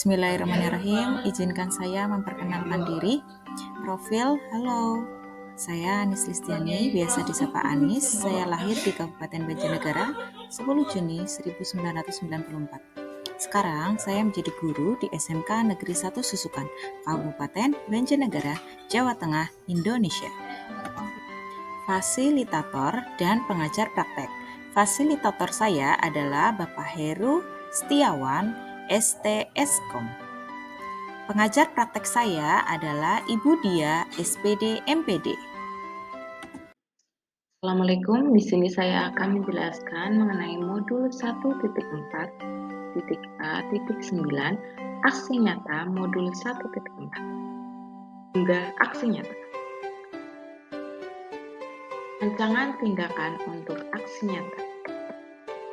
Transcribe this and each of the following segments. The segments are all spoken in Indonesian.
Bismillahirrahmanirrahim. Izinkan saya memperkenalkan diri. Profil, halo. Saya Anis Listiani, biasa disapa Anis. Saya lahir di Kabupaten Banjarnegara 10 Juni 1994. Sekarang saya menjadi guru di SMK Negeri 1 Susukan, Kabupaten Banjarnegara, Jawa Tengah, Indonesia. Fasilitator dan pengajar praktek. Fasilitator saya adalah Bapak Heru Setiawan, STSkom. Pengajar praktek saya adalah Ibu Dia, SPD MPD. Assalamualaikum, di sini saya akan menjelaskan mengenai modul 1.4.A.9 aksi nyata modul 1.4. Unggah aksi nyata. Rancangan tindakan untuk aksi nyata.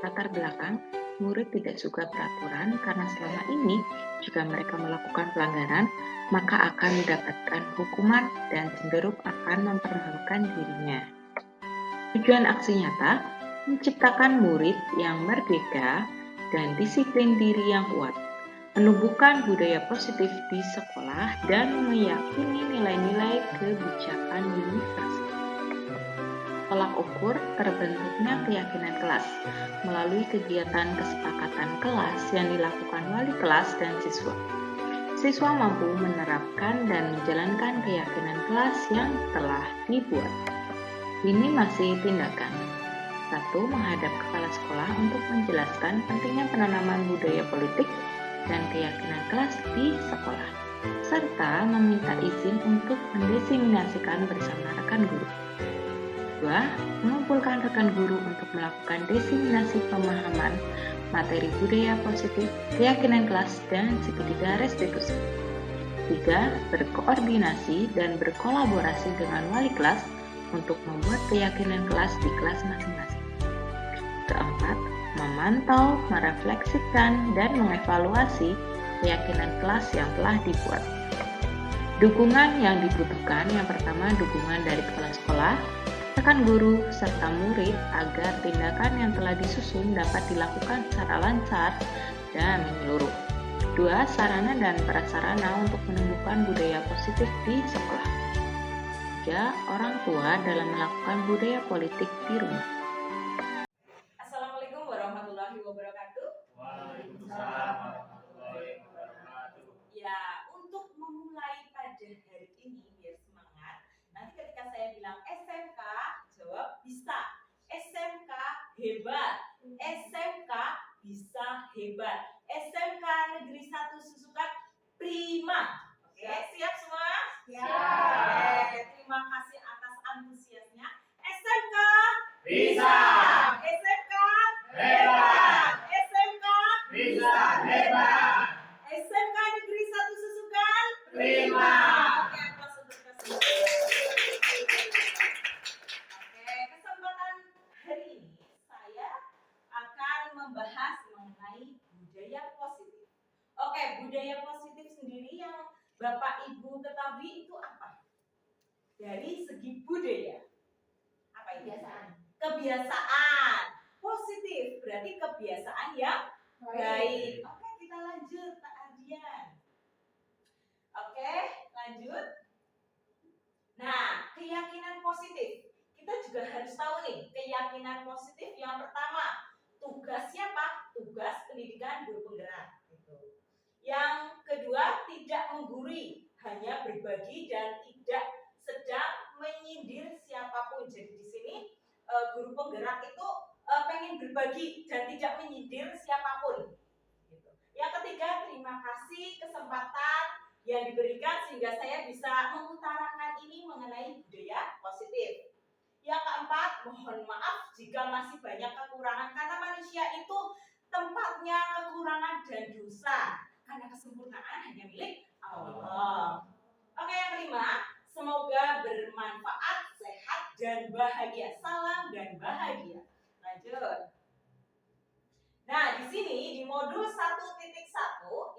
Latar belakang, murid tidak suka peraturan karena selama ini jika mereka melakukan pelanggaran, maka akan mendapatkan hukuman dan cenderung akan mempermalukan dirinya. Tujuan aksi nyata, menciptakan murid yang merdeka dan disiplin diri yang kuat, menumbuhkan budaya positif di sekolah, dan meyakini nilai-nilai kebijakan universal. Tolak ukur terbentuknya keyakinan kelas melalui kegiatan kesepakatan kelas yang dilakukan wali kelas dan siswa. Siswa mampu menerapkan dan menjalankan keyakinan kelas yang telah dibuat. Ini masih tindakan. 1. Menghadap kepala sekolah untuk menjelaskan pentingnya penanaman budaya politik dan keyakinan kelas di sekolah, serta meminta izin untuk mendiseminasikan bersama rekan guru. 2. Mengumpulkan rekan guru untuk melakukan diseminasi pemahaman materi budaya positif, keyakinan kelas, dan segitiga restitusi. 3. Berkoordinasi dan berkolaborasi dengan wali kelas untuk membuat keyakinan kelas di kelas masing-masing. Keempat, memantau, merefleksikan, dan mengevaluasi keyakinan kelas yang telah dibuat. Dukungan yang dibutuhkan, yang pertama dukungan dari kepala sekolah, rekan guru, serta murid agar tindakan yang telah disusun dapat dilakukan secara lancar dan menyeluruh. 2. Sarana dan prasarana untuk menumbuhkan budaya positif di sekolah. 3. Orang tua dalam melakukan budaya politik di rumah. Assalamualaikum warahmatullahi wabarakatuh. Waalaikumsalam warahmatullahi wabarakatuh. Ya, untuk memulai pada hari ini biar semangat, nanti ketika saya bilang SMK, jawab bisa. SMK hebat. SMK bisa hebat. SMK Negeri 1 Susukan prima. Oke, siap semua? Siap. Oke, terima kasih atas antusiasnya. SMK Bisa. SMK Hebat. SMK Bisa hebat. SMK Negeri 1 Susukan Prima. Oke, aplaus untuk kesempatan. Oke, kesempatan hari ini saya akan membahas mengenai budaya positif. Oke, budaya positif sendiri yang Bapak Ibu ketahui itu apa? Dari segi budaya. Apa itu? Kebiasaan. Positif berarti kebiasaan yang baik. Oke, kita lanjut Pak Ardian. Oke, lanjut. Nah, keyakinan positif. Kita juga harus tahu nih, keyakinan positif yang pertama, tugasnya apa? Tugas pendidikan guru penggerak. Gitu. Yang kedua, tidak menggurui, hanya berbagi dan tidak sedang menyindir siapapun. Jadi di sini guru penggerak itu pengen berbagi dan tidak menyindir siapapun. Gitu. Yang ketiga, terima kasih kesempatan yang diberikan sehingga saya bisa mengutarakan ini mengenai budaya positif. Yang keempat, mohon maaf jika masih banyak kekurangan karena manusia itu tempatnya kekurangan dan dosa. Karena kesempurnaan hanya milik Allah. Oke, yang kelima, semoga bermanfaat, sehat, dan bahagia. Salam dan bahagia. Lanjut. Nah, di sini di modul 1.1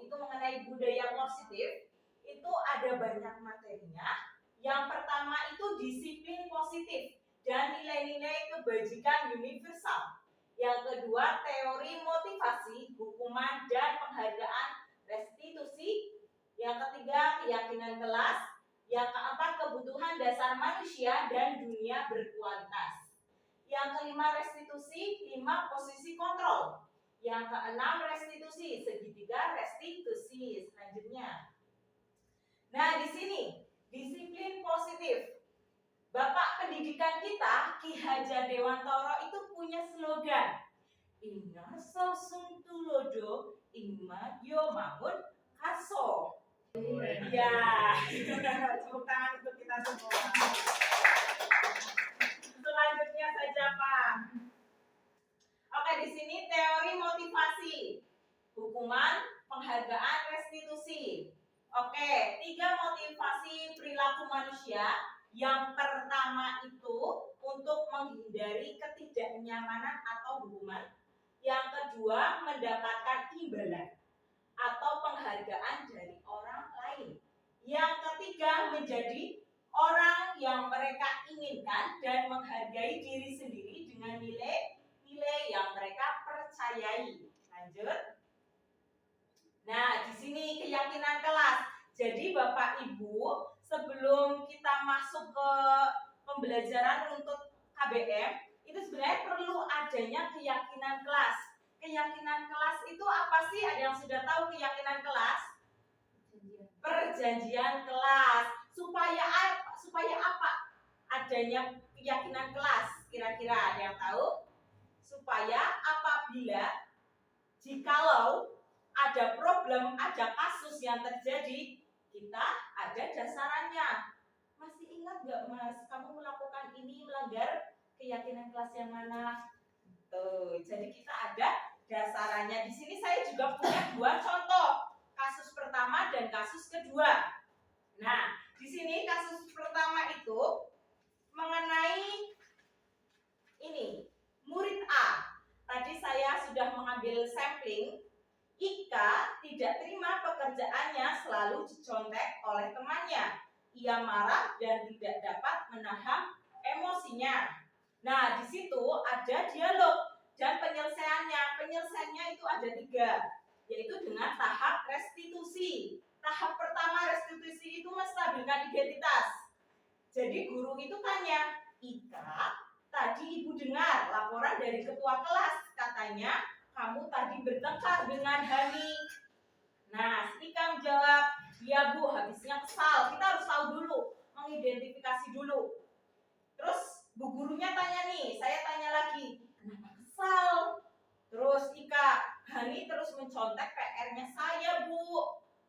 itu mengenai budaya positif, itu ada banyak materinya. Yang pertama itu disiplin positif dan nilai-nilai kebajikan universal. Yang kedua, teori motivasi, hukuman, dan penghargaan restitusi. Yang ketiga, keyakinan kelas. Yang keempat, kebutuhan dasar manusia dan dunia berkualitas. Yang kelima, restitusi. 5, posisi kontrol. Yang keenam, restitusi. Segitiga restitusi. Selanjutnya. Nah, di sini disiplin positif. Bapak pendidikan kita, Ki Hajar Dewantara itu punya slogan. Inga sosung tulodo, ingma yo mangun kaso. Ya, tepuk tangan untuk kita semua. Selanjutnya saja, Pak. Oke, di sini teori motivasi, hukuman, penghargaan, restitusi. Oke, 3 motivasi perilaku manusia. Yang pertama itu untuk menghindari ketidaknyamanan atau hukuman. Yang kedua, mendapatkan imbalan atau penghargaan dari orang lain. Yang ketiga, menjadi orang yang mereka inginkan dan menghargai diri sendiri dengan nilai yang mereka percayai. Lanjut. Nah, di sini keyakinan kelas. Jadi Bapak Ibu, sebelum kita masuk ke pembelajaran untuk KBM, itu sebenarnya perlu adanya keyakinan kelas. Keyakinan kelas itu apa sih? Ada yang sudah tahu keyakinan kelas? Perjanjian kelas. Supaya apa adanya keyakinan kelas? Kira-kira ada yang tahu? Supaya apabila jikalau ada problem, ada kasus yang terjadi, kita ada dasarannya. Masih ingat nggak, Mas? Kamu melakukan ini melanggar keyakinan kelas yang mana? Tuh, jadi kita ada dasarannya. Di sini saya juga punya 2 contoh. Kasus pertama dan kasus kedua. Nah, di sini kasus pertama itu mengenai ini, murid A. Tadi saya sudah mengambil sampling. Ika tidak terima pekerjaannya selalu dicontek oleh temannya. Ia marah dan tidak dapat menahan emosinya. Nah, di situ ada dialog dan penyelesaiannya. Penyelesaiannya itu ada 3, yaitu dengan tahap restitusi. Tahap pertama restitusi itu menstabilkan identitas. Jadi guru itu tanya, Ika, tadi ibu dengar laporan dari ketua kelas, katanya kamu tadi bertengkar dengan Hani. Nah, Ika menjawab, ya Bu, habisnya kesal. Kita harus tahu dulu, mengidentifikasi dulu. Terus bu gurunya tanya nih, saya tanya lagi, kenapa kesal? Terus Ika, Hani terus mencontek PR-nya saya, Bu.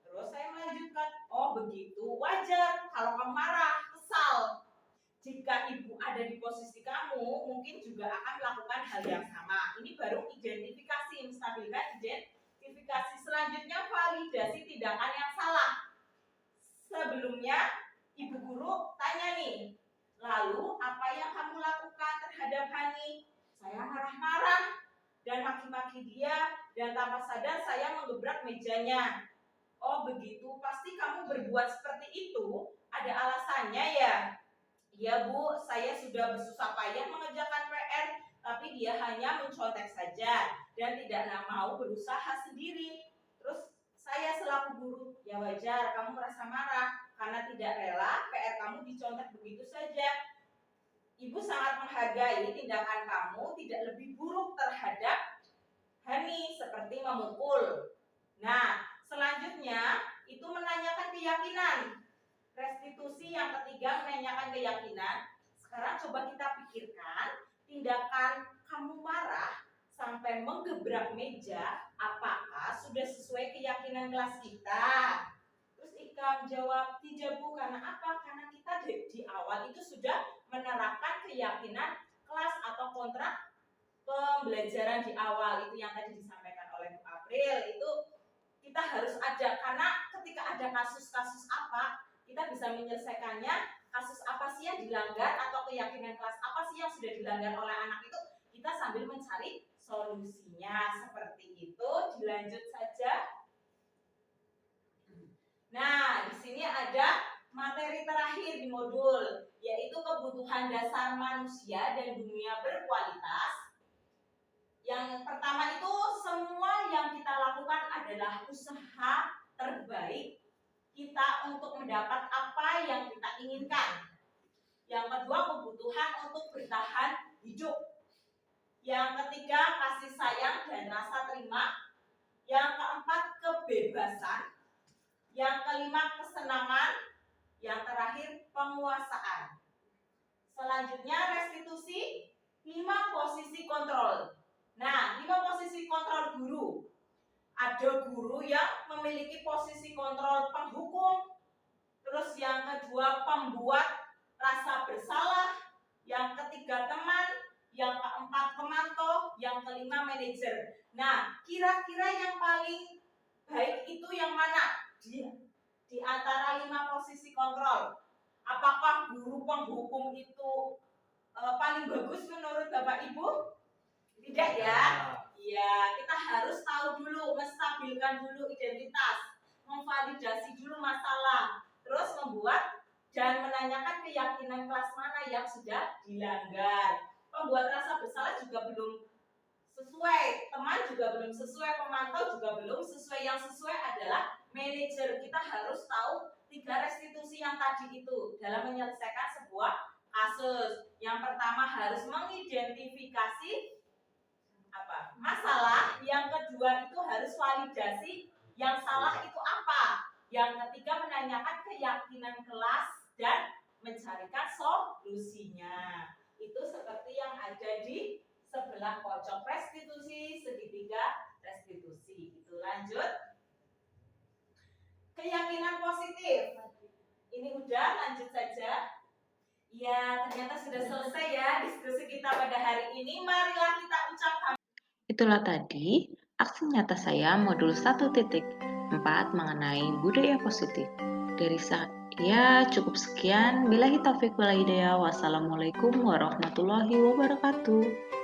Terus saya melanjutkan, oh begitu, wajar kalau kamu marah, kesal. Jika ibu ada di posisi kamu, mungkin juga akan melakukan hal yang sama. Ini baru identifikasi, menstabilkan identifikasi. Selanjutnya validasi tindakan yang salah. Sebelumnya ibu guru tanya nih, lalu apa yang kamu lakukan terhadap Hani? Saya marah-marah dan maki-maki dia, dan tanpa sadar saya menggebrak mejanya. Oh begitu, pasti kamu berbuat seperti itu ada alasannya ya? Iya Bu, saya sudah bersusah payah mengerjakan PR, tapi dia hanya mencontek saja dan tidak mau berusaha sendiri. Terus saya selaku guru, ya wajar kamu merasa marah karena tidak rela PR kamu dicontek begitu saja. Ibu sangat menghargai tindakan kamu tidak lebih buruk terhadap Hani seperti memukul. Nah, selanjutnya itu menanyakan keyakinan. Restitusi yang ketiga menanyakan keyakinan. Sekarang coba kita pikirkan, tindakan kamu marah sampai menggebrak meja, apakah sudah sesuai keyakinan kelas kita? Terus Ika menjawab, tidak Bu, karena apa? Karena kita di awal itu sudah menerapkan keyakinan kelas atau kontrak pembelajaran di awal. Itu yang tadi disampaikan oleh Bu April, itu kita harus ada, karena ketika ada kasus-kasus apa, kita bisa menyelesaikannya. Kasus apa sih yang dilanggar atau keyakinan kelas apa sih yang sudah dilanggar oleh anak itu, kita sambil mencari solusinya. Seperti itu. Dilanjut saja. Nah, di sini ada materi terakhir di modul, yaitu kebutuhan dasar manusia dan dunia berkualitas. Yang pertama itu semua yang kita lakukan adalah usaha terbaik kita untuk mendapat apa yang kita inginkan. Yang kedua, kebutuhan untuk bertahan hidup. Yang ketiga, kasih sayang dan rasa terima. Yang keempat, kebebasan. Yang kelima, kesenangan. Yang terakhir, penguasaan. Selanjutnya, restitusi. 5 posisi kontrol. Nah, 5 posisi kontrol guru. Ada guru yang memiliki posisi kontrol penghukum. Terus yang kedua, pembuat rasa bersalah. Yang ketiga, teman. Yang keempat, pemantau. Yang kelima, manajer. Nah, kira-kira yang paling baik itu yang mana? Di antara 5 posisi kontrol. Apakah guru penghukum itu paling bagus menurut Bapak Ibu? Tidak ya? Iya, kita harus tahu dulu, menstabilkan dulu identitas, memvalidasi dulu masalah, terus membuat dan menanyakan keyakinan kelas mana yang sudah dilanggar. Pembuat rasa bersalah juga belum sesuai, teman juga belum sesuai, pemantau juga belum sesuai. Yang sesuai adalah manajer. Kita harus tahu 3 restitusi yang tadi itu dalam menyelesaikan sebuah kasus. Yang pertama harus mengidentifikasi masalah, yang kedua itu harus validasi yang salah itu apa, yang ketiga menanyakan keyakinan kelas dan mencarikan solusinya. Itu seperti yang ada di sebelah pojok restitusi, segitiga restitusi. Itu lanjut. Keyakinan positif. Ini udah, lanjut saja. Ya, ternyata sudah selesai ya diskusi kita pada hari ini. Marilah kita ucapkan. Itulah tadi aksi nyata saya modul 1.4 mengenai budaya positif. Dari saya cukup sekian. Billahi taufiq wal hidayah. Wassalamualaikum warahmatullahi wabarakatuh.